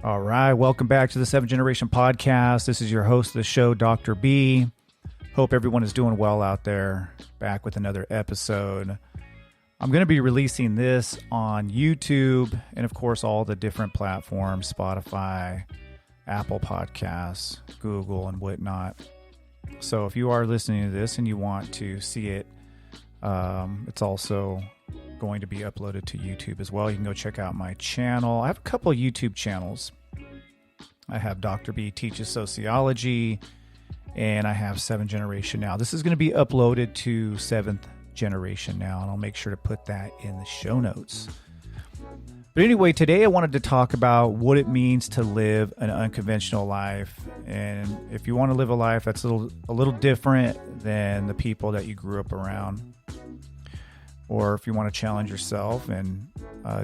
All right, welcome back to the 7th Generation Podcast. This is your host of the show, Dr. B. Hope everyone is doing well out there. Back with another episode. I'm going to be releasing this on YouTube and, of course, all the different platforms, Spotify, Apple Podcasts, Google, and whatnot. So if you are listening to this and you want to see it, it's also going to be uploaded to YouTube as well. You can go check out my channel. I have a couple of YouTube channels. I have Dr. B Teaches Sociology, and I have 7th Generation Now. This is going to be uploaded to 7th Generation Now, and I'll make sure to put that in the show notes. But anyway, today I wanted to talk about what it means to live an unconventional life. And if you want to live a life that's a little different than the people that you grew up around, or if you want to challenge yourself and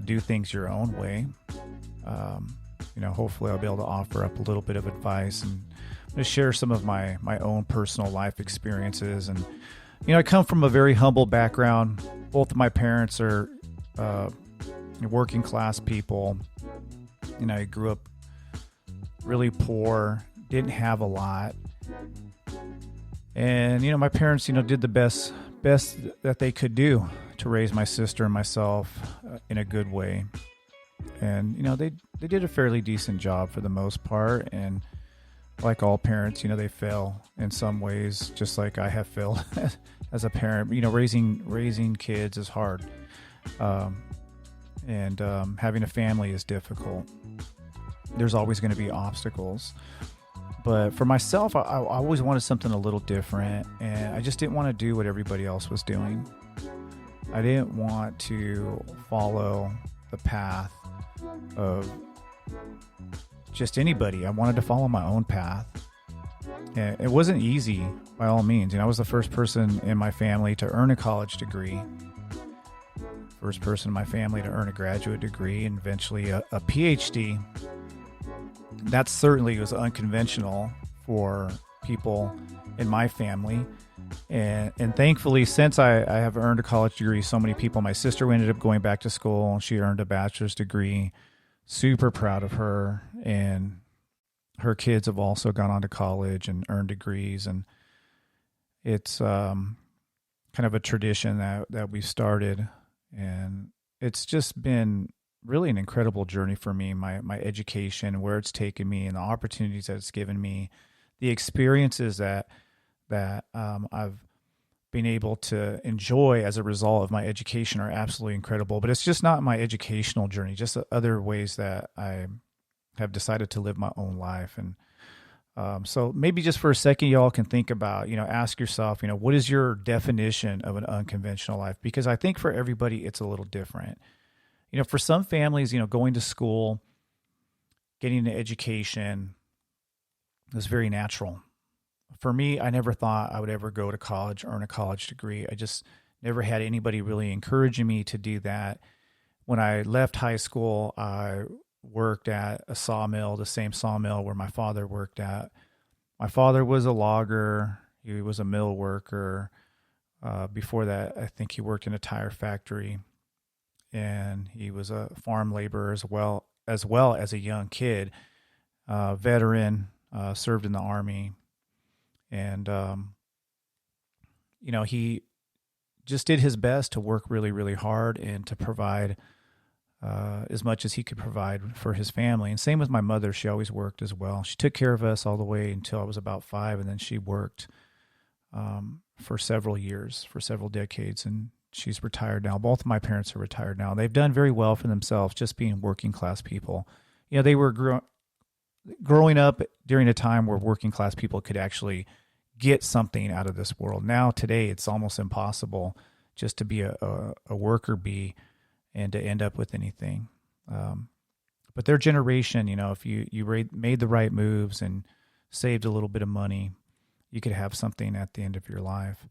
do things your own way, hopefully I'll be able to offer up a little bit of advice and just share some of my own personal life experiences. And, I come from a very humble background. Both of my parents are working class people. I grew up really poor, didn't have a lot. And, my parents, did the best that they could do to raise my sister and myself in a good way. And, they did a fairly decent job for the most part. And like all parents, they fail in some ways, just like I have failed as a parent. Raising kids is hard. And having a family is difficult. There's always going to be obstacles. But for myself, I always wanted something a little different, and I just didn't want to do what everybody else was doing. I didn't want to follow the path of just anybody. I wanted to follow my own path. And it wasn't easy by all means. I was the first person in my family to earn a college degree, first person in my family to earn a graduate degree, and eventually a PhD. That certainly was unconventional for people in my family. And thankfully, since I have earned a college degree, so many people, my sister ended up going back to school. She earned a bachelor's degree. Super proud of her. And her kids have also gone on to college and earned degrees. And it's kind of a tradition that we started. And it's just been really an incredible journey for me, my education, where it's taken me, and the opportunities that it's given me, the experiences that I've been able to enjoy as a result of my education are absolutely incredible. But it's just not my educational journey, just other ways that I have decided to live my own life. And so maybe just for a second, y'all can think about, ask yourself, what is your definition of an unconventional life? Because I think for everybody, it's a little different. For some families, going to school, getting an education is very natural. For me, I never thought I would ever go to college, earn a college degree. I just never had anybody really encouraging me to do that. When I left high school, I worked at a sawmill, the same sawmill where my father worked at. My father was a logger. He was a mill worker. Before that, I think he worked in a tire factory. And he was a farm laborer as well as a young kid, veteran, served in the Army. And, he just did his best to work really, really hard and to provide as much as he could provide for his family. And same with my mother. She always worked as well. She took care of us all the way until I was about 5, and then she worked for several years, for several decades, and she's retired now. Both of my parents are retired now. They've done very well for themselves, just being working class people. They were growing up during a time where working class people could actually get something out of this world. Now, today, it's almost impossible just to be a worker bee and to end up with anything. But their generation, if you made the right moves and saved a little bit of money, you could have something at the end of your life.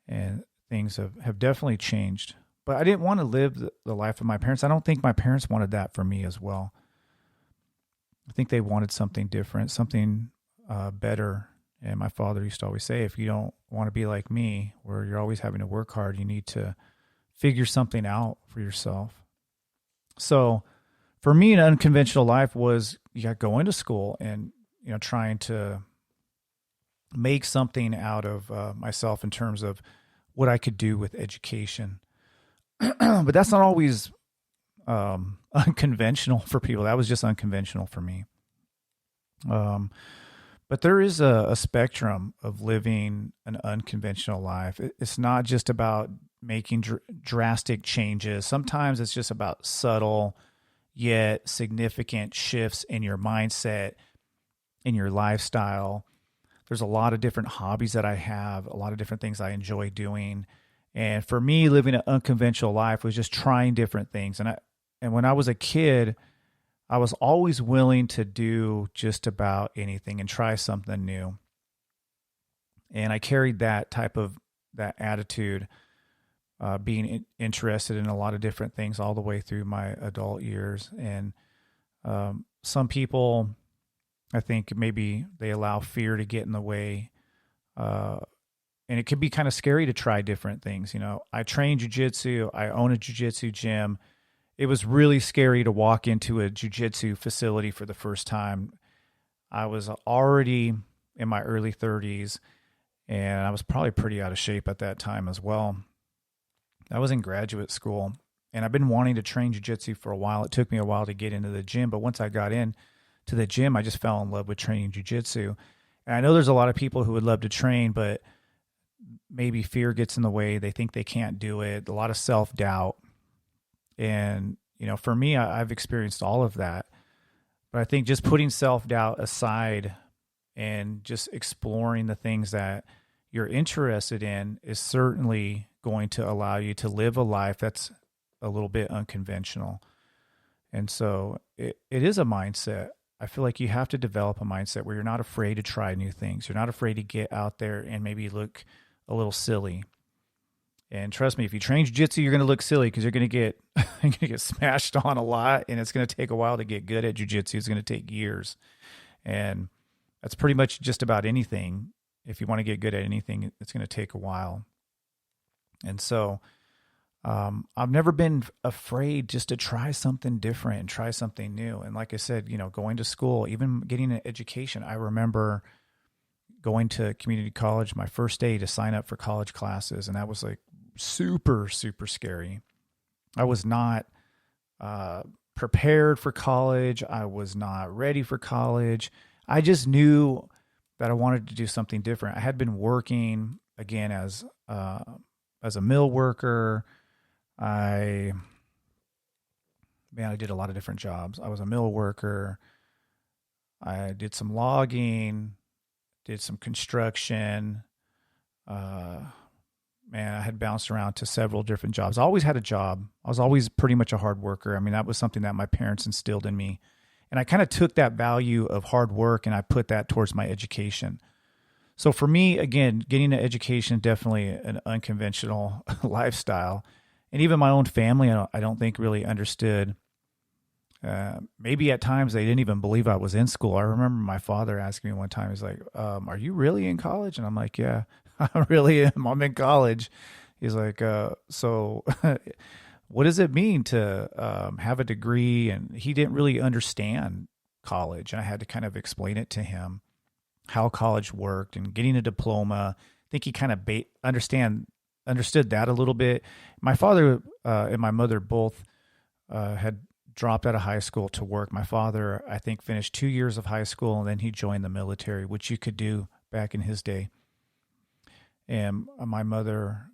And things have definitely changed. But I didn't want to live the life of my parents. I don't think my parents wanted that for me as well. I think they wanted something different, something better. And my father used to always say, if you don't want to be like me, where you're always having to work hard, you need to figure something out for yourself. So for me, an unconventional life was going to school and, trying to make something out of myself in terms of what I could do with education. But that's not always unconventional for people. That was just unconventional for me. Um, but there is a spectrum of living an unconventional life. It's not just about making drastic changes. Sometimes it's just about subtle yet significant shifts in your mindset, in your lifestyle. There's a lot of different hobbies that I have, a lot of different things I enjoy doing. And for me, living an unconventional life was just trying different things. And when I was a kid, I was always willing to do just about anything and try something new. And I carried that attitude, being interested in a lot of different things all the way through my adult years. And some people, I think maybe they allow fear to get in the way. And it can be kind of scary to try different things. I train jujitsu. I own a jujitsu gym. It was really scary to walk into a jujitsu facility for the first time. I was already in my early 30s, and I was probably pretty out of shape at that time as well. I was in graduate school, and I've been wanting to train jujitsu for a while. It took me a while to get into the gym, but once I got in to the gym, I just fell in love with training jujitsu. And I know there's a lot of people who would love to train, but maybe fear gets in the way. They think they can't do it. A lot of self-doubt. And, for me, I've experienced all of that. But I think just putting self-doubt aside and just exploring the things that you're interested in is certainly going to allow you to live a life that's a little bit unconventional. And so it is a mindset. I feel like you have to develop a mindset where you're not afraid to try new things. You're not afraid to get out there and maybe look a little silly. And trust me, if you train jiu-jitsu, you're going to look silly because you're going to get smashed on a lot, and it's going to take a while to get good at jiu-jitsu. It's going to take years. And that's pretty much just about anything. If you want to get good at anything, it's going to take a while. And so I've never been afraid just to try something different and try something new. And like I said, going to school, even getting an education. I remember going to community college my first day to sign up for college classes, and that was like super, super scary. I was not prepared for college. I was not ready for college. I just knew that I wanted to do something different. I had been working again as a mill worker. I did a lot of different jobs. I was a mill worker. I did some logging, did some construction. I had bounced around to several different jobs. I always had a job. I was always pretty much a hard worker. I mean, that was something that my parents instilled in me. And I kind of took that value of hard work and I put that towards my education. So for me, again, getting an education, definitely an unconventional lifestyle. And even my own family, I don't think really understood. Maybe at times they didn't even believe I was in school. I remember my father asking me one time, he's like, are you really in college? And I'm like, yeah, I really am. I'm in college. He's like, so what does it mean to have a degree? And he didn't really understand college. And I had to kind of explain it to him, how college worked and getting a diploma. I think he kind of understood that a little bit. My father and my mother both had dropped out of high school to work. My father, I think, finished 2 years of high school and then he joined the military, which you could do back in his day. And my mother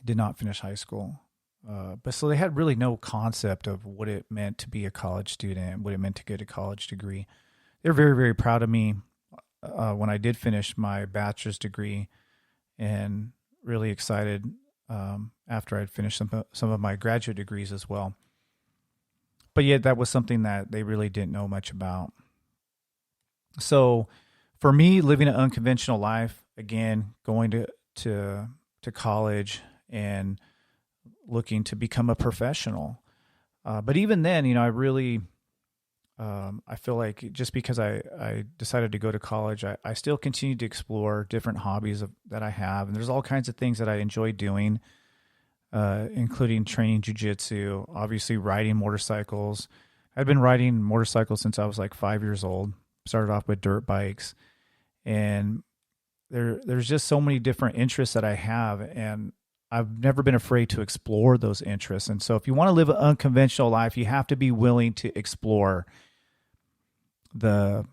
did not finish high school. But so they had really no concept of what it meant to be a college student, what it meant to get a college degree. They're very, very proud of me when I did finish my bachelor's degree, and really excited after I'd finished some of my graduate degrees as well. But yet that was something that they really didn't know much about. So for me, living an unconventional life, again, going to college and looking to become a professional. But even then, I really, I feel like just because I decided to go to college, I still continue to explore different hobbies that I have. And there's all kinds of things that I enjoy doing, including training jiu-jitsu, obviously riding motorcycles. I'd been riding motorcycles since I was like 5 years old. Started off with dirt bikes, and there's just so many different interests that I have, and I've never been afraid to explore those interests. And so if you want to live an unconventional life, you have to be willing to explore the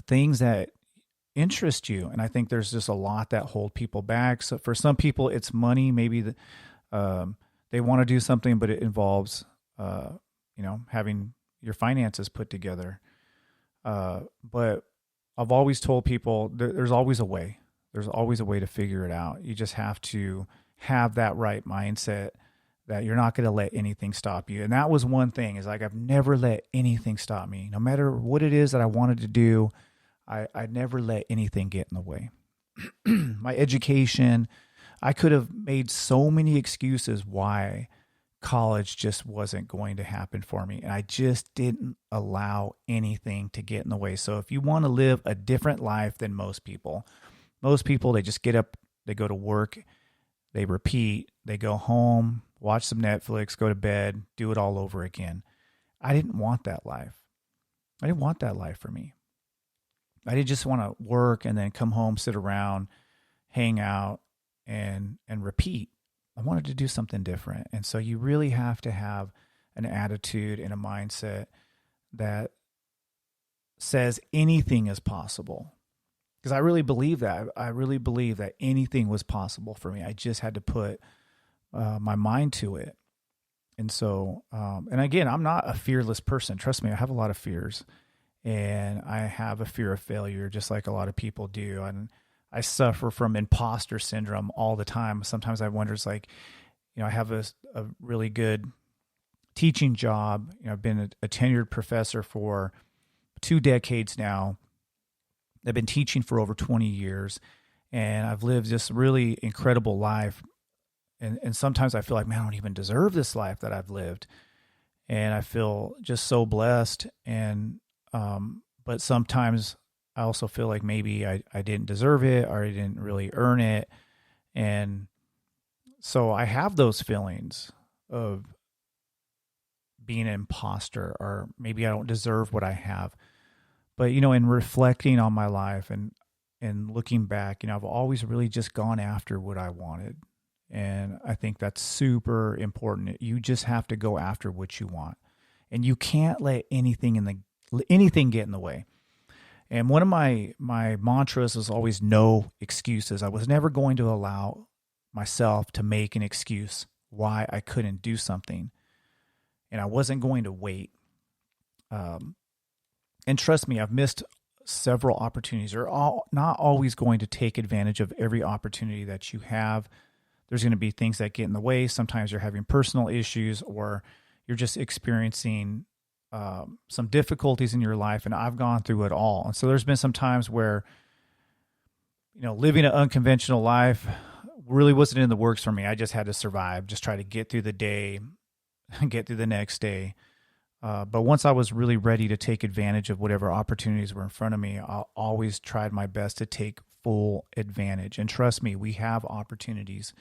things that interest you. And I think there's just a lot that hold people back. So for some people, it's money. Maybe they want to do something, but it involves, having your finances put together. But I've always told people there's always a way. There's always a way to figure it out. You just have to have that right mindset that you're not going to let anything stop you. And that was one thing, is like, I've never let anything stop me. No matter what it is that I wanted to do, I never let anything get in the way. My education, I could have made so many excuses why college just wasn't going to happen for me. And I just didn't allow anything to get in the way. So if you want to live a different life than most people, they just get up, they go to work, they repeat, they go home, watch some Netflix, go to bed, do it all over again. I didn't want that life. I didn't want that life for me. I didn't just want to work and then come home, sit around, hang out, and repeat. I wanted to do something different. And so you really have to have an attitude and a mindset that says anything is possible. Because I really believe that. I really believe that anything was possible for me. I just had to put my mind to it. And so, and again, I'm not a fearless person. Trust me, I have a lot of fears. And I have a fear of failure, just like a lot of people do. And I suffer from imposter syndrome all the time. Sometimes I wonder, it's like, I have a really good teaching job. I've been a tenured professor for 2 decades now. I've been teaching for over 20 years, and I've lived this really incredible life. And sometimes I feel like, man, I don't even deserve this life that I've lived. And I feel just so blessed. And but sometimes I also feel like maybe I didn't deserve it, or I didn't really earn it. And so I have those feelings of being an imposter, or maybe I don't deserve what I have. But, in reflecting on my life and looking back, I've always really just gone after what I wanted. And I think that's super important. You just have to go after what you want. And you can't let anything get in the way. And one of my mantras was always no excuses. I was never going to allow myself to make an excuse why I couldn't do something. And I wasn't going to wait. And trust me, I've missed several opportunities. You're not always going to take advantage of every opportunity that you have. There's going to be things that get in the way. Sometimes you're having personal issues, or you're just experiencing some difficulties in your life, and I've gone through it all. And so there's been some times where, living an unconventional life really wasn't in the works for me. I just had to survive, just try to get through the day, get through the next day. But once I was really ready to take advantage of whatever opportunities were in front of me, I always tried my best to take full advantage. And trust me, we have opportunities.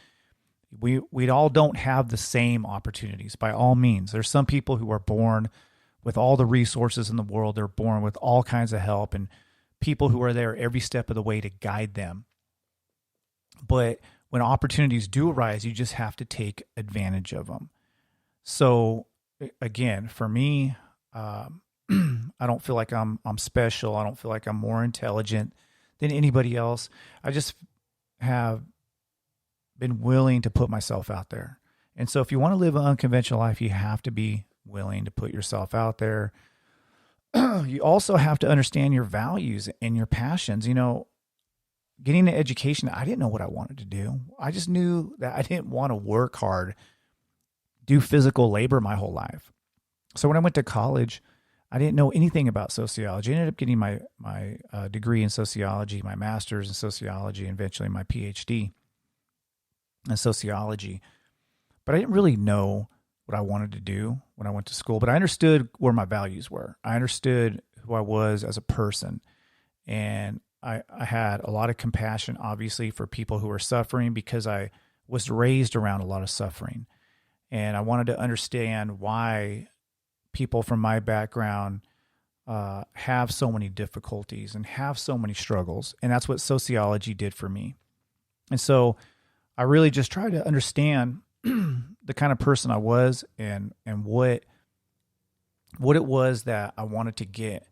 We all don't have the same opportunities, by all means. There's some people who are born with all the resources in the world. They're born with all kinds of help and people who are there every step of the way to guide them. But when opportunities do arise, you just have to take advantage of them. So again, for me, I don't feel like I'm special. I don't feel like I'm more intelligent than anybody else. I just have been willing to put myself out there. And so if you want to live an unconventional life, you have to be willing to put yourself out there. You also have to understand your values and your passions. Getting an education, I didn't know what I wanted to do. I just knew that I didn't want to work hard, do physical labor my whole life. So when I went to college, I didn't know anything about sociology. I ended up getting my degree in sociology, my master's in sociology, and eventually my PhD in sociology. But I didn't really know what I wanted to do when I went to school, but I understood where my values were. I understood who I was as a person. And I had a lot of compassion, obviously, for people who are suffering, because I was raised around a lot of suffering. And I wanted to understand why people from my background have so many difficulties and have so many struggles. And that's what sociology did for me. And so I really just tried to understand the kind of person I was and what it was that I wanted to get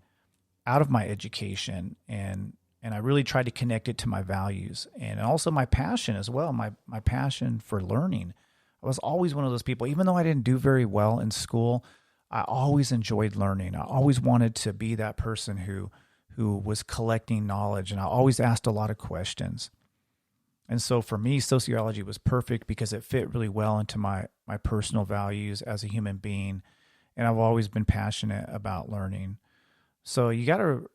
out of my education, and I really tried to connect it to my values and also my passion as well, my passion for learning. I was always one of those people, even though I didn't do very well in school, I always enjoyed learning. I always wanted to be that person who was collecting knowledge, and I always asked a lot of questions. And so for me, sociology was perfect because it fit really well into my personal values as a human being. And I've always been passionate about learning. So you got to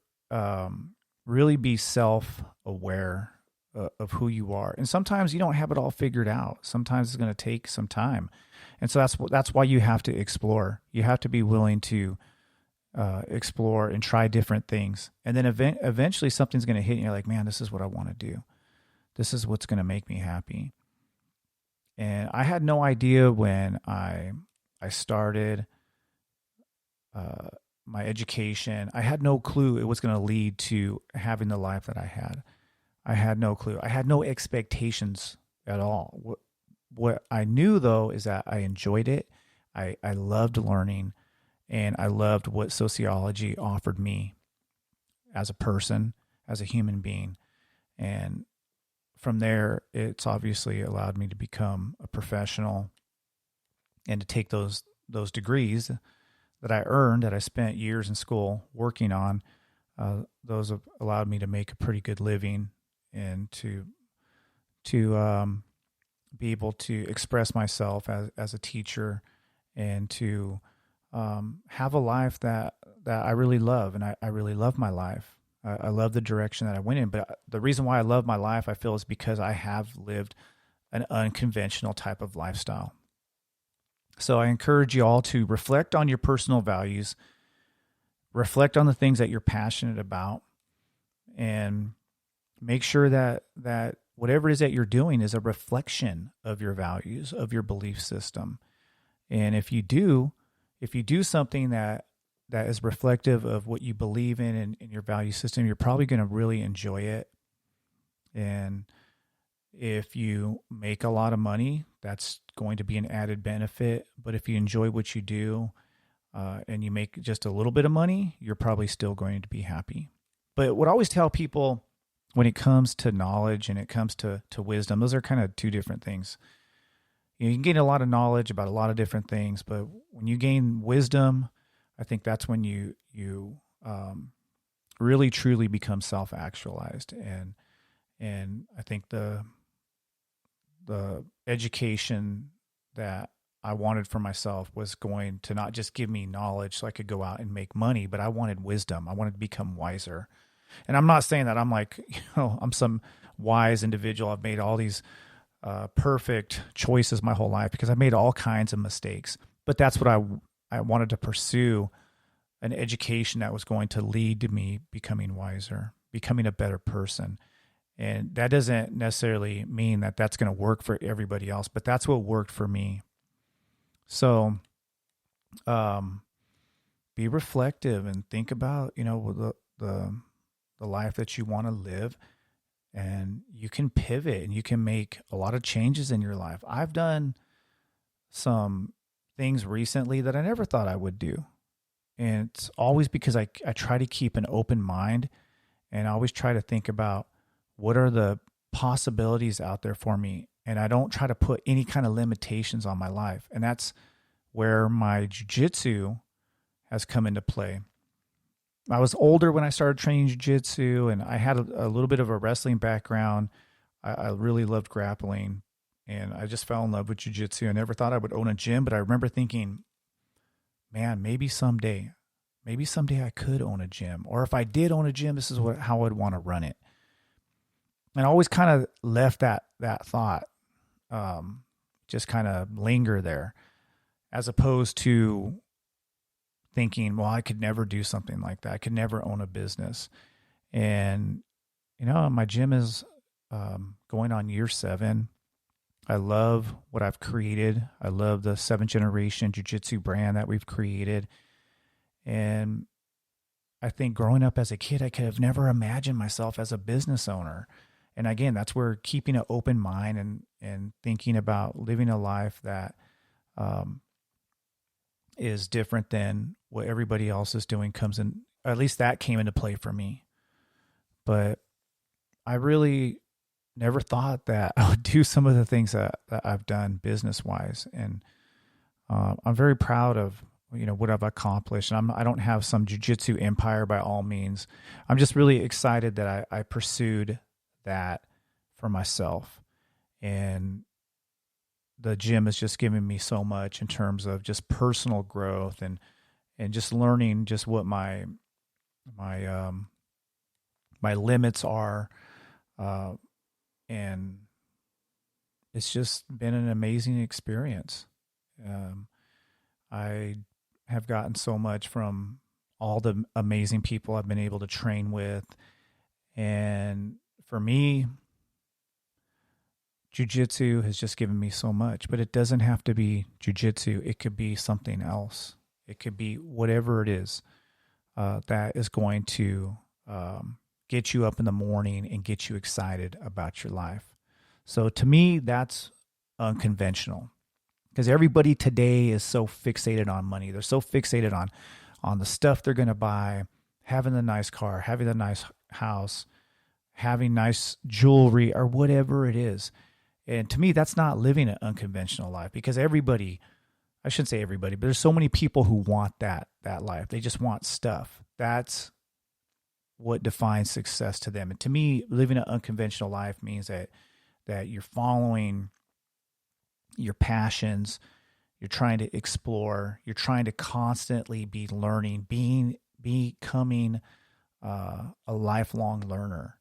really be self-aware of who you are. And sometimes you don't have it all figured out. Sometimes it's going to take some time. And so that's why you have to explore. You have to be willing to explore and try different things. And then eventually something's going to hit and you're like, man, this is what I want to do. This is what's going to make me happy. And I had no idea when I started my education. I had no clue it was going to lead to having the life that I had. I had no clue. I had no expectations at all. What I knew, though, is that I enjoyed it. I loved learning, and I loved what sociology offered me as a person, as a human being. And from there, it's obviously allowed me to become a professional and to take those degrees that I earned, that I spent years in school working on. Those have allowed me to make a pretty good living and to be able to express myself as a teacher, and to have a life that I really love. And I really love my life. I love the direction that I went in. But the reason why I love my life, I feel, is because I have lived an unconventional type of lifestyle. So I encourage you all to reflect on your personal values, reflect on the things that you're passionate about, and make sure that whatever it is that you're doing is a reflection of your values, of your belief system. And if you do something that is reflective of what you believe in your value system, you're probably going to really enjoy it. And if you make a lot of money, that's going to be an added benefit. But if you enjoy what you do and you make just a little bit of money, you're probably still going to be happy. But what I always tell people when it comes to knowledge and it comes to wisdom, those are kind of two different things. You can gain a lot of knowledge about a lot of different things, but when you gain wisdom, I think that's when you really truly become self-actualized. And I think the education that I wanted for myself was going to not just give me knowledge so I could go out and make money, but I wanted wisdom. I wanted to become wiser. And I'm not saying that I'm like, I'm some wise individual. I've made all these perfect choices my whole life, because I made all kinds of mistakes. But that's what I wanted to pursue, an education that was going to lead to me becoming wiser, becoming a better person. And that doesn't necessarily mean that that's going to work for everybody else, but that's what worked for me. So be reflective and think about, the life that you want to live, and you can pivot and you can make a lot of changes in your life. I've done some things recently that I never thought I would do. And it's always because I try to keep an open mind, and I always try to think about what are the possibilities out there for me. And I don't try to put any kind of limitations on my life. And that's where my jiu-jitsu has come into play. I was older when I started training jiu-jitsu, and I had a little bit of a wrestling background. I really loved grappling, and I just fell in love with jiu-jitsu. I never thought I would own a gym, but I remember thinking, man, maybe someday I could own a gym. Or if I did own a gym, this is how I'd want to run it. And I always kind of left that thought just kind of linger there, as opposed to thinking, well, I could never do something like that. I could never own a business. And, my gym is going on year 7. I love what I've created. I love the 7th generation jiu-jitsu brand that we've created. And I think growing up as a kid, I could have never imagined myself as a business owner. And again, that's where keeping an open mind and thinking about living a life that um, is different than what everybody else is doing comes in. At least that came into play for me. But I really never thought that I would do some of the things that I've done business wise. And I'm very proud of what I've accomplished. And I don't have some jujitsu empire by all means. I'm just really excited that I pursued that for myself. And the gym has just given me so much in terms of just personal growth and just learning just what my my limits are, uh, and it's just been an amazing experience. Um, I have gotten so much from all the amazing people I've been able to train with, and for me, jujitsu has just given me so much. But it doesn't have to be jujitsu; it could be something else. It could be whatever it is that is going to get you up in the morning and get you excited about your life. So to me, that's unconventional because everybody today is so fixated on money. They're so fixated on the stuff they're going to buy, having the nice car, having the nice house, having nice jewelry or whatever it is. And to me, that's not living an unconventional life because everybody, I shouldn't say everybody, but there's so many people who want that life. They just want stuff. That's what defines success to them. And to me, living an unconventional life means that you're following your passions, you're trying to explore, you're trying to constantly be learning, becoming a lifelong learner,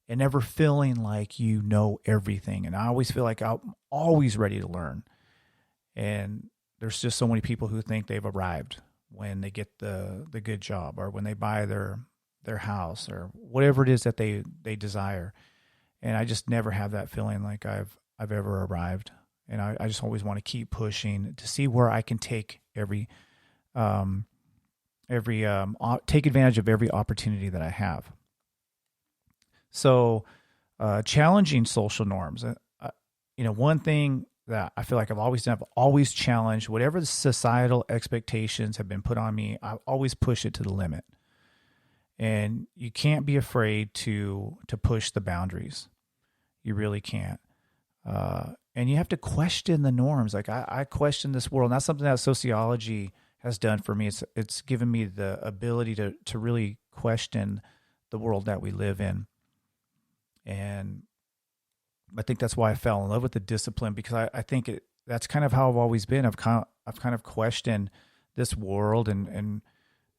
and never feeling like you know everything. And I always feel like I'm always ready to learn. And there's just so many people who think they've arrived when they get the good job or when they buy their house or whatever it is that they desire. And I just never have that feeling like I've ever arrived. And I just always want to keep pushing to see where I can take take advantage of every opportunity that I have. So, challenging social norms. One thing that I feel like I've always done, I've always challenged whatever the societal expectations have been put on me. I always push it to the limit, and you can't be afraid to push the boundaries. You really can't. And you have to question the norms. Like I question this world. And that's something that sociology has done for me. It's given me the ability to really question the world that we live in. And I think that's why I fell in love with the discipline because I think that's kind of how I've always been. I've kind of questioned this world and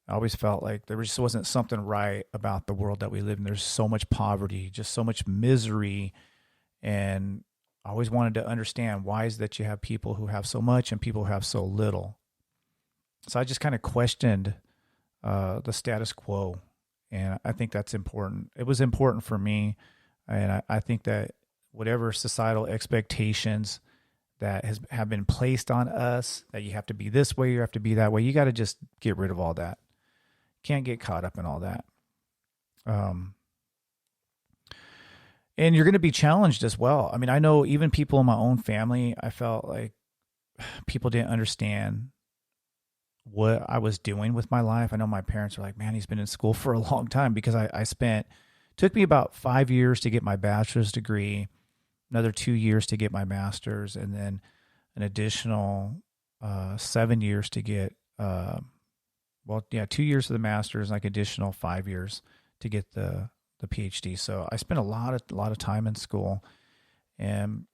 I always felt like there just wasn't something right about the world that we live in. There's so much poverty, just so much misery. And I always wanted to understand why is that you have people who have so much and people who have so little. So I just kind of questioned the status quo. And I think that's important. It was important for me. And I think that whatever societal expectations that have been placed on us, that you have to be this way, you have to be that way, you got to just get rid of all that. Can't get caught up in all that. And you're going to be challenged as well. I mean, I know even people in my own family, I felt like people didn't understand what I was doing with my life. I know my parents were like, man, he's been in school for a long time because took me about 5 years to get my bachelor's degree, another 2 years to get my master's, and then an additional 7 years to get, 2 years for the master's, like additional 5 years to get the PhD. So I spent a lot of time in school, and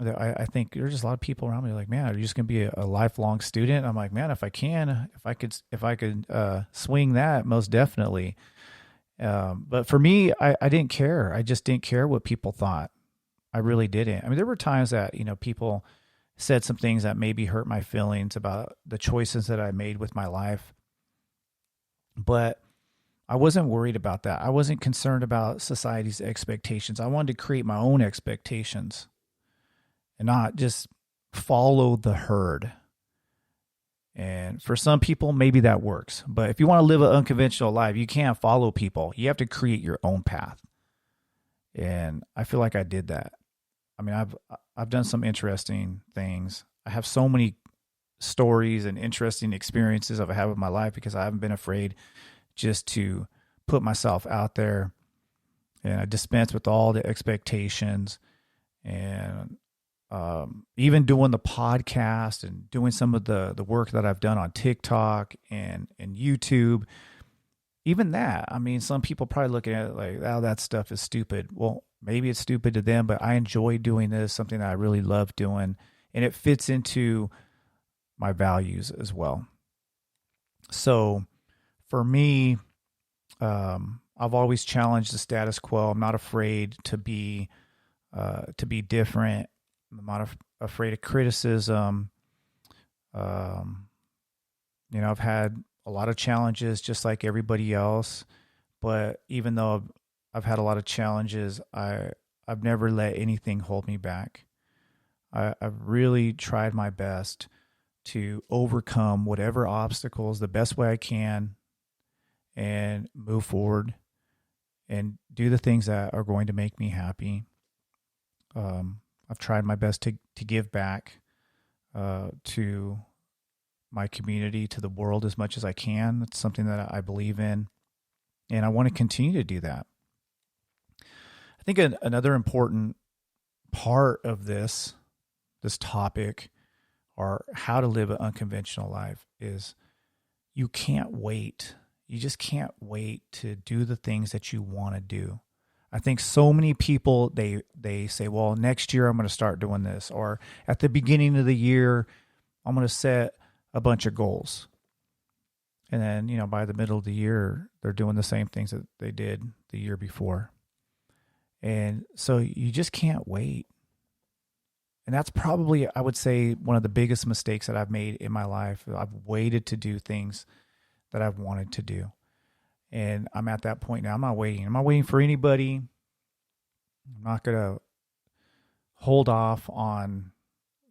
I think there's just a lot of people around me like, man, are you just going to be a lifelong student? I'm like, man, if I could swing that, most definitely. But for me, I didn't care. I just didn't care what people thought. I really didn't. I mean, there were times that, people said some things that maybe hurt my feelings about the choices that I made with my life. But I wasn't worried about that. I wasn't concerned about society's expectations. I wanted to create my own expectations and not just follow the herd. And for some people, maybe that works. But if you want to live an unconventional life, you can't follow people. You have to create your own path. And I feel like I did that. I mean, I've done some interesting things. I have so many stories and interesting experiences I've had with my life because I haven't been afraid just to put myself out there, and I dispense with all the expectations. And even doing the podcast and doing some of the work that I've done on TikTok and YouTube, even that, I mean, some people probably looking at it like, oh, that stuff is stupid. Well, maybe it's stupid to them, but I enjoy doing this, something that I really love doing, and it fits into my values as well. So for me, I've always challenged the status quo. I'm not afraid to be different. I'm not afraid of criticism. Um, I've had a lot of challenges just like everybody else, but even though I've had a lot of challenges, I've never let anything hold me back. I've really tried my best to overcome whatever obstacles the best way I can and move forward and do the things that are going to make me happy. I've tried my best to give back to my community, to the world as much as I can. It's something that I believe in, and I want to continue to do that. I think another important part of this topic, or how to live an unconventional life, is you can't wait. You just can't wait to do the things that you want to do. I think so many people, they say, well, next year I'm going to start doing this, or at the beginning of the year I'm going to set a bunch of goals. And then, by the middle of the year, they're doing the same things that they did the year before. And so you just can't wait. And that's probably, I would say, one of the biggest mistakes that I've made in my life. I've waited to do things that I've wanted to do. And I'm at that point now. I'm not waiting. I'm not waiting for anybody. I'm not going to hold off on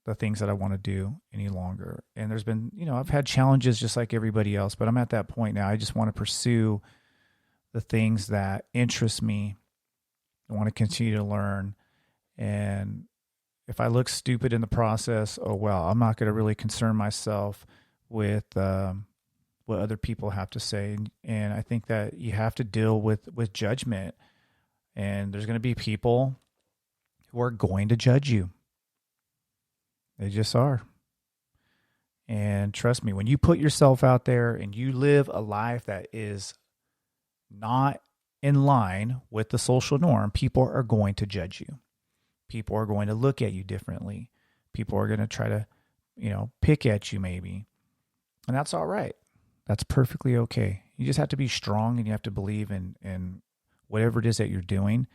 the things that I want to do any longer. And there's been, I've had challenges just like everybody else, but I'm at that point now. I just want to pursue the things that interest me. I want to continue to learn. And if I look stupid in the process, oh well, I'm not going to really concern myself with what other people have to say. And I think that you have to deal with judgment. And there's going to be people who are going to judge you. They just are. And trust me, when you put yourself out there and you live a life that is not in line with the social norm, people are going to judge you. People are going to look at you differently. People are going to try to, pick at you maybe. And that's all right. That's perfectly okay. You just have to be strong, and you have to believe in whatever it is that you're doing.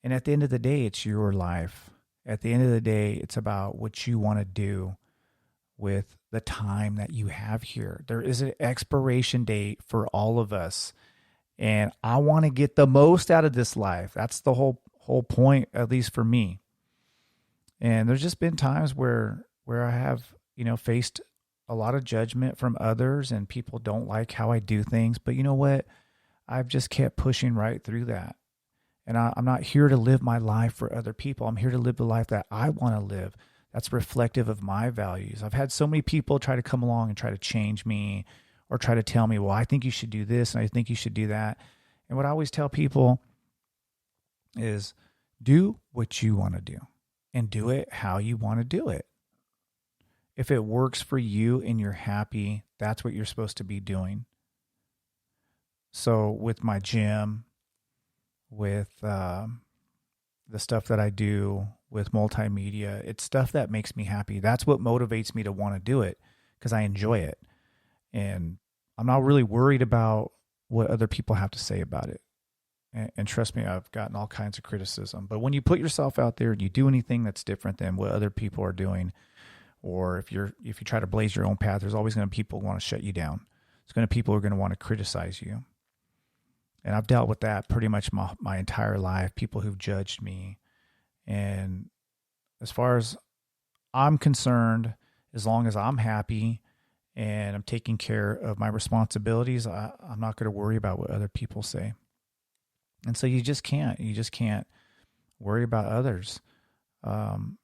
And at the end of the day, it's your life. At the end of the day, it's about what you want to do with the time that you have here. There is an expiration date for all of us. And I want to get the most out of this life. That's the whole point, at least for me. And there's just been times where I have, faced a lot of judgment from others, and people don't like how I do things. But you know what? I've just kept pushing right through that. And I'm not here to live my life for other people. I'm here to live the life that I want to live. That's reflective of my values. I've had so many people try to come along and try to change me, or try to tell me, well, I think you should do this and I think you should do that. And what I always tell people is do what you want to do, and do it how you want to do it. If it works for you and you're happy, that's what you're supposed to be doing. So with my gym, with the stuff that I do with multimedia, it's stuff that makes me happy. That's what motivates me to want to do it, because I enjoy it. And I'm not really worried about what other people have to say about it. And trust me, I've gotten all kinds of criticism. But when you put yourself out there and you do anything that's different than what other people are doing, or if you try to blaze your own path, there's always going to be people who want to shut you down. There's going to be people who are going to want to criticize you. And I've dealt with that pretty much my entire life, people who've judged me. And as far as I'm concerned, as long as I'm happy and I'm taking care of my responsibilities, I'm not going to worry about what other people say. And so you just can't worry about others. Um,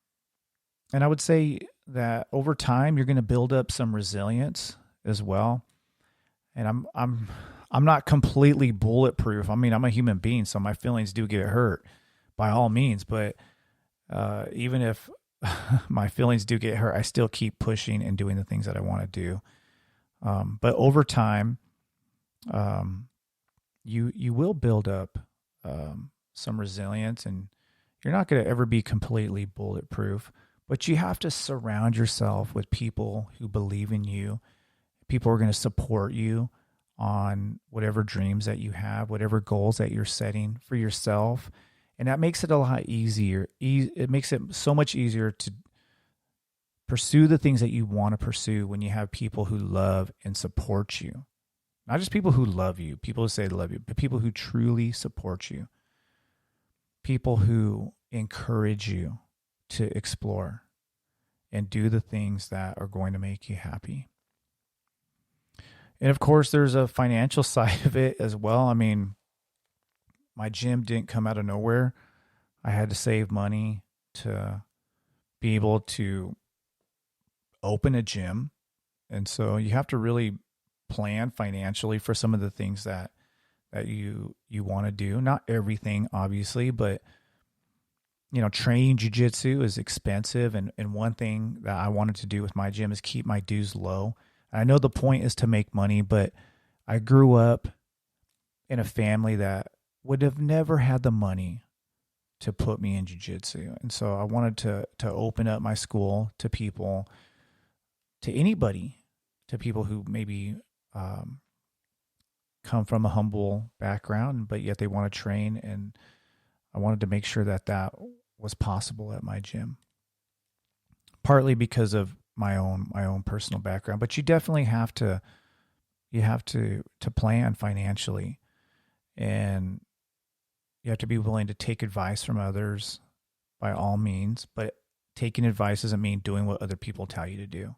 and I would say that over time, you're going to build up some resilience as well. And I'm not completely bulletproof. I mean, I'm a human being, so my feelings do get hurt by all means. But even if my feelings do get hurt, I still keep pushing and doing the things that I want to do. But over time, um, you will build up some resilience, and you're not going to ever be completely bulletproof. But you have to surround yourself with people who believe in you. People are going to support you on whatever dreams that you have, whatever goals that you're setting for yourself. And that makes it a lot easier. It makes it so much easier to pursue the things that you want to pursue when you have people who love and support you. Not just people who love you, people who say they love you, but people who truly support you. People who encourage you to explore and do the things that are going to make you happy. And of course, there's a financial side of it as well. I mean, my gym didn't come out of nowhere. I had to save money to be able to open a gym. And so you have to really plan financially for some of the things that you want to do. Not everything, obviously, but training jujitsu is expensive. And one thing that I wanted to do with my gym is keep my dues low. I know the point is to make money, but I grew up in a family that would have never had the money to put me in jiu-jitsu. And so I wanted to open up my school to people, to anybody, to people who maybe come from a humble background, but yet they want to train. And I wanted to make sure that that was possible at my gym, partly because of my own personal background. But you definitely have to plan financially, and you have to be willing to take advice from others by all means. But taking advice doesn't mean doing what other people tell you to do.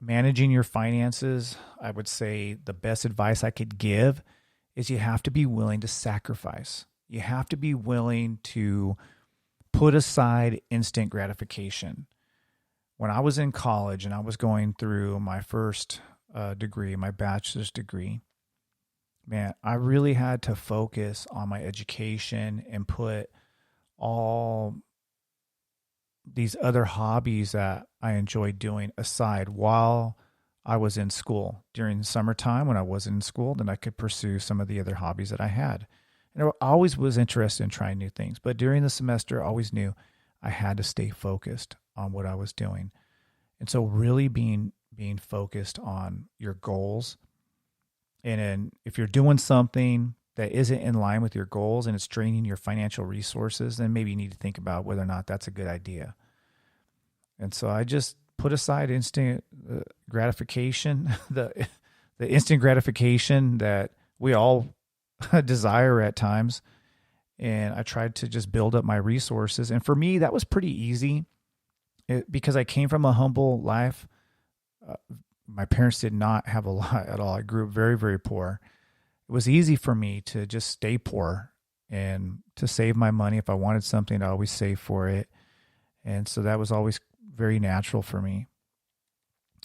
Managing your finances, I would say the best advice I could give is you have to be willing to sacrifice. You have to be willing to put aside instant gratification. When I was in college and I was going through my first degree, my bachelor's degree, man, I really had to focus on my education and put all these other hobbies that I enjoyed doing aside while I was in school. During the summertime when I wasn't in school, then I could pursue some of the other hobbies that I had. And I always was interested in trying new things. But during the semester, I always knew I had to stay focused on what I was doing. And so really being focused on your goals. And then if you're doing something that isn't in line with your goals and it's draining your financial resources, then maybe you need to think about whether or not that's a good idea. And so I just put aside instant gratification, the instant gratification that we all desire at times. And I tried to just build up my resources. And for me, that was pretty easy because I came from a humble life. My parents did not have a lot at all. I grew up very, very poor. It was easy for me to just stay poor and to save my money. If I wanted something, I always save for it. And so that was always very natural for me.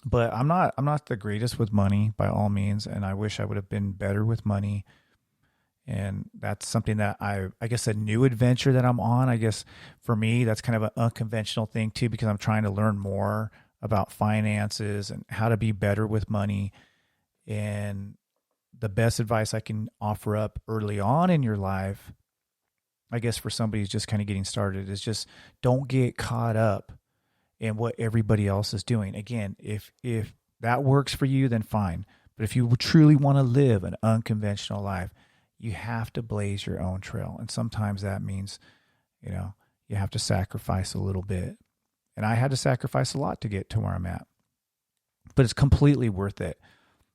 But I'm not the greatest with money by all means. And I wish I would have been better with money. And that's something that I guess a new adventure that I'm on. I guess for me, that's kind of an unconventional thing too, because I'm trying to learn more about finances and how to be better with money. And the best advice I can offer up early on in your life, I guess for somebody who's just kind of getting started, is just don't get caught up in what everybody else is doing. Again, if that works for you, then fine. But if you truly want to live an unconventional life, you have to blaze your own trail. And sometimes that means, you have to sacrifice a little bit. And I had to sacrifice a lot to get to where I'm at. But it's completely worth it.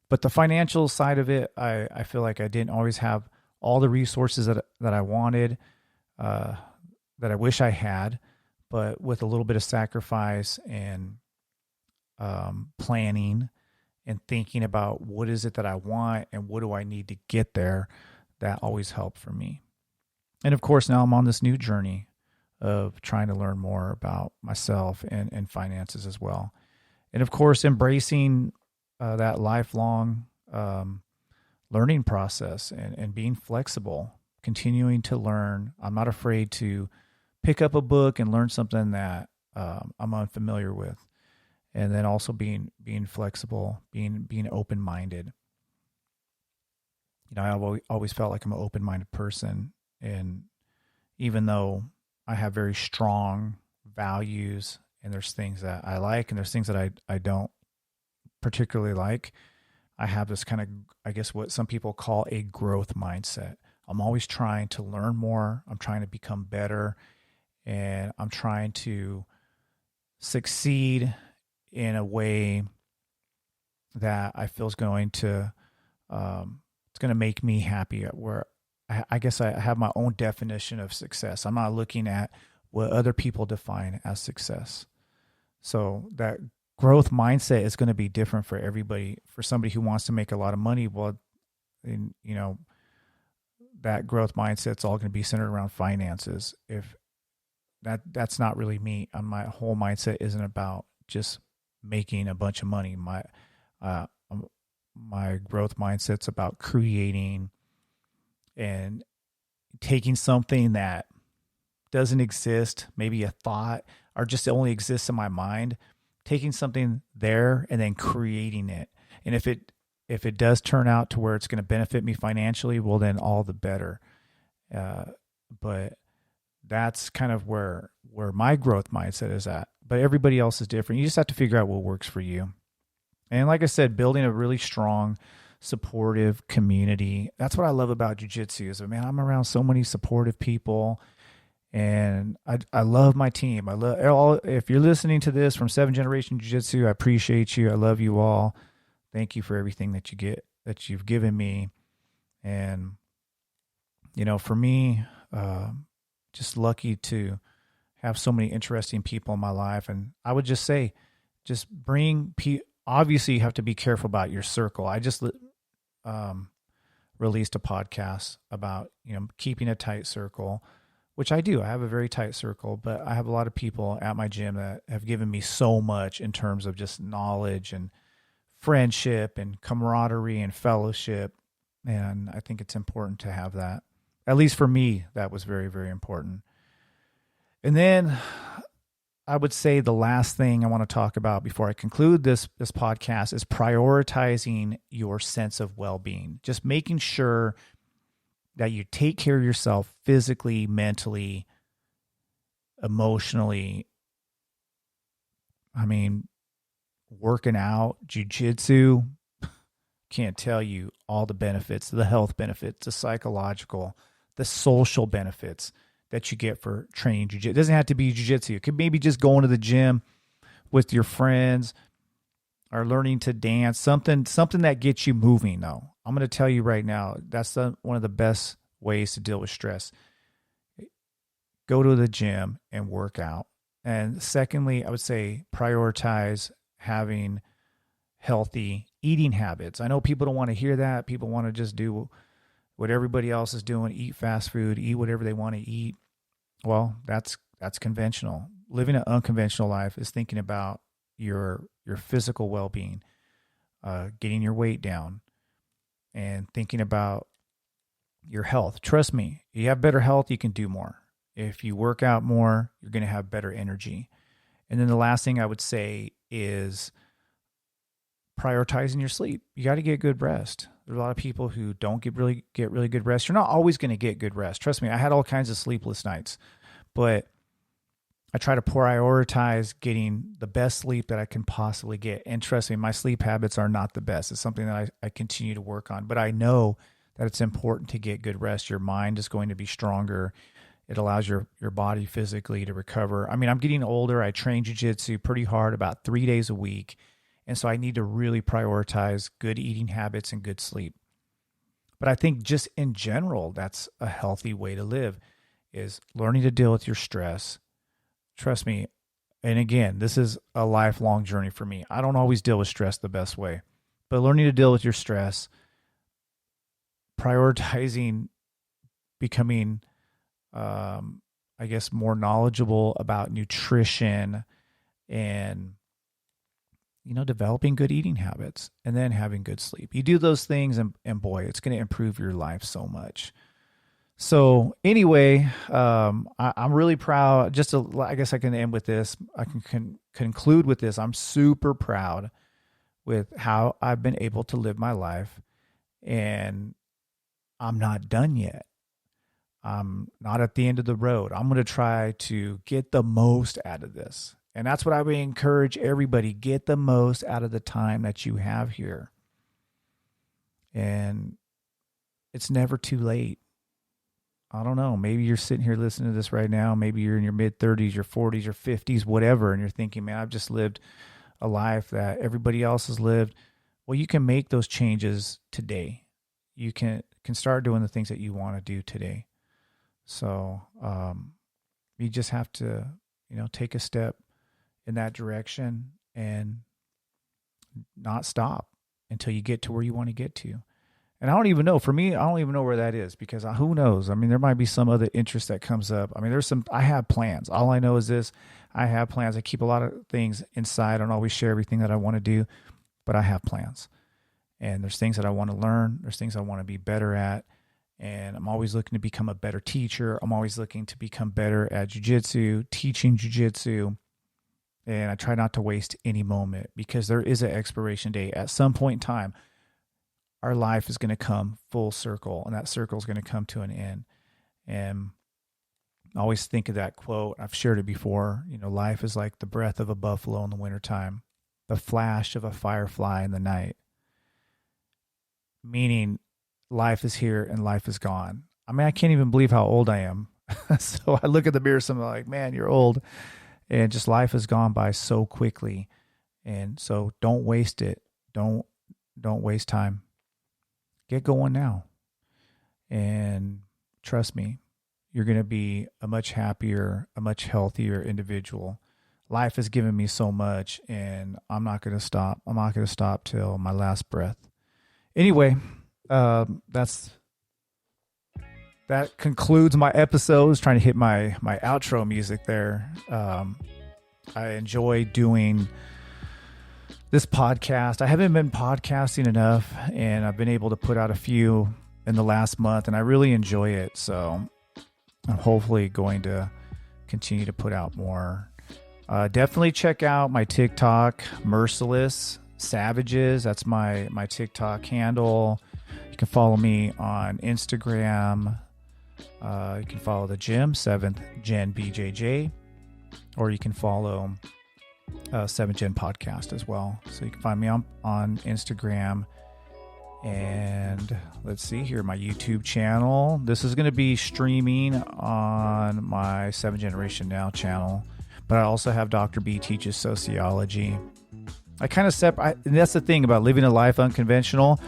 But the financial side of it, I feel like I didn't always have all the resources that I wanted, that I wish I had. But with a little bit of sacrifice and planning and thinking about what is it that I want and what do I need to get there, that always helped for me. And of course, now I'm on this new journey of trying to learn more about myself and finances as well. And of course, embracing that lifelong learning process and being flexible, continuing to learn. I'm not afraid to pick up a book and learn something that I'm unfamiliar with. And then also being flexible, being open minded. You know, I've always felt like I'm an open minded person, and even though I have very strong values, and there's things that I like and there's things that I don't particularly like, I have this kind of, I guess, what some people call a growth mindset. I'm always trying to learn more. I'm trying to become better, and I'm trying to succeed in a way that I feel is going to it's going to make me happy. Where I guess I have my own definition of success. I'm not looking at what other people define as success. So that growth mindset is going to be different for everybody. For somebody who wants to make a lot of money, well, you know, that growth mindset's all going to be centered around finances. If that's not really me. My whole mindset isn't about just making a bunch of money. Uh, my growth mindset's about creating and taking something that doesn't exist, maybe a thought, or just only exists in my mind, taking something there and then creating it. And if it does turn out to where it's going to benefit me financially, well, then all the better. But that's kind of where my growth mindset is at. But everybody else is different. You just have to figure out what works for you. And like I said, building a really strong, supportive community. That's what I love about jiu-jitsu is, man, I'm around so many supportive people, and I love my team. I love all. If you're listening to this from 7th Generation Jiu-Jitsu, I appreciate you. I love you all. Thank you for everything that you've given me. And, you know, for me, just lucky to have so many interesting people in my life. And I would just say, just bring obviously you have to be careful about your circle. I just released a podcast about, you know, keeping a tight circle, which I do. I have a very tight circle, but I have a lot of people at my gym that have given me so much in terms of just knowledge and friendship and camaraderie and fellowship. And I think it's important to have that. At least for me, that was very, very important. And then I would say the last thing I want to talk about before I conclude this podcast is prioritizing your sense of well-being. Just making sure that you take care of yourself physically, mentally, emotionally. I mean, working out, jiu-jitsu, can't tell you all the benefits, the health benefits, the psychological, the social benefits that you get for training jiu-jitsu. It doesn't have to be jiu-jitsu. It could maybe just going to the gym with your friends or learning to dance, something that gets you moving though. I'm going to tell you right now, that's one of the best ways to deal with stress. Go to the gym and work out. And secondly, I would say prioritize having healthy eating habits. I know people don't want to hear that. People want to just do what everybody else is doing, eat fast food, eat whatever they want to eat. Well, that's conventional. Living an unconventional life is thinking about your physical well-being, getting your weight down, and thinking about your health. Trust me, you have better health, you can do more. If you work out more, you're going to have better energy. And then the last thing I would say is prioritizing your sleep. You got to get good rest. There's a lot of people who don't get really good rest. You're not always going to get good rest. Trust me, I had all kinds of sleepless nights, but I try to prioritize getting the best sleep that I can possibly get. And trust me, my sleep habits are not the best. It's something that I continue to work on, but I know that it's important to get good rest. Your mind is going to be stronger. It allows your body physically to recover. I mean, I'm getting older. I train jiu-jitsu pretty hard, about 3 days a week. And so I need to really prioritize good eating habits and good sleep. But I think just in general, that's a healthy way to live, is learning to deal with your stress. Trust me, and again, this is a lifelong journey for me. I don't always deal with stress the best way, but learning to deal with your stress, prioritizing becoming, I guess, more knowledgeable about nutrition and, developing good eating habits and then having good sleep. You do those things and boy, it's going to improve your life so much. So anyway, I'm really proud. I guess I can end with this. I can conclude with this. I'm super proud with how I've been able to live my life, and I'm not done yet. I'm not at the end of the road. I'm going to try to get the most out of this. And that's what I would encourage everybody. Get the most out of the time that you have here. And it's never too late. I don't know. Maybe you're sitting here listening to this right now. Maybe you're in your mid-30s, your 40s, your 50s, whatever. And you're thinking, man, I've just lived a life that everybody else has lived. Well, you can make those changes today. You can start doing the things that you want to do today. So you just have to, take a step in that direction and not stop until you get to where you want to get to. And I don't even know, for me, I don't even know where that is, because who knows? I mean, there might be some other interest that comes up. I mean, I have plans. All I know is this: I have plans. I keep a lot of things inside. I don't always share everything that I want to do, but I have plans. And there's things that I want to learn. There's things I want to be better at. And I'm always looking to become a better teacher. I'm always looking to become better at jiu-jitsu, teaching jiu-jitsu. And I try not to waste any moment, because there is an expiration date. At some point in time, our life is going to come full circle, and that circle is going to come to an end. And I always think of that quote. I've shared it before. Life is like the breath of a buffalo in the wintertime, the flash of a firefly in the night. Meaning, life is here and life is gone. I mean, I can't even believe how old I am. So I look at the mirror, so I'm like, man, you're old. And just life has gone by so quickly. And so don't waste it. Don't waste time. Get going now. And trust me, you're going to be a much happier, a much healthier individual. Life has given me so much, and I'm not going to stop. I'm not going to stop till my last breath. Anyway, that concludes my episode. I was trying to hit my outro music there. I enjoy doing this podcast. I haven't been podcasting enough, and I've been able to put out a few in the last month, and I really enjoy it. So I'm hopefully going to continue to put out more. Definitely check out my TikTok, Merciless Savages. That's my TikTok handle. You can follow me on Instagram. You can follow the gym, 7th Gen BJJ, or you can follow 7th Gen Podcast as well. So you can find me on Instagram. And let's see here, my YouTube channel. This is going to be streaming on my 7th Generation Now channel, but I also have Dr. B Teaches Sociology. I kind of and that's the thing about living a life unconventional.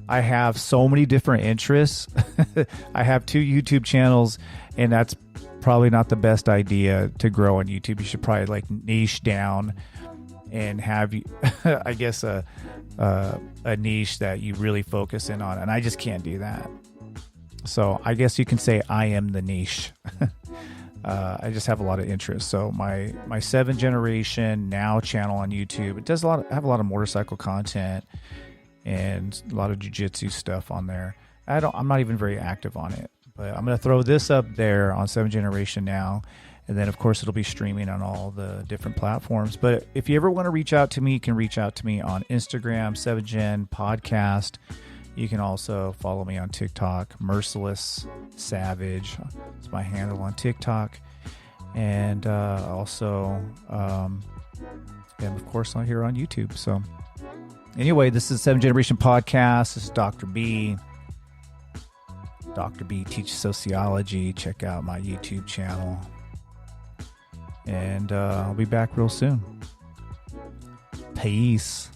I have so many different interests. I have 2 YouTube channels, and that's probably not the best idea to grow on YouTube. You should probably niche down and have, I guess, a niche that you really focus in on. And I just can't do that. So I guess you can say I am the niche. I just have a lot of interest. So my 7th Generation Now channel on YouTube, it does have a lot of motorcycle content and a lot of jiu-jitsu stuff on there. I'm not even very active on it, but I'm going to throw this up there on 7th Generation Now. And then, of course, it'll be streaming on all the different platforms. But if you ever want to reach out to me, you can reach out to me on Instagram, 7th Gen Podcast. You can also follow me on TikTok, Merciless Savage. It's my handle on TikTok. And also, and of course, I'm here on YouTube. So anyway, this is 7th Generation Podcast. This is Dr. B. Dr. B Teaches Sociology. Check out my YouTube channel. And I'll be back real soon. Peace.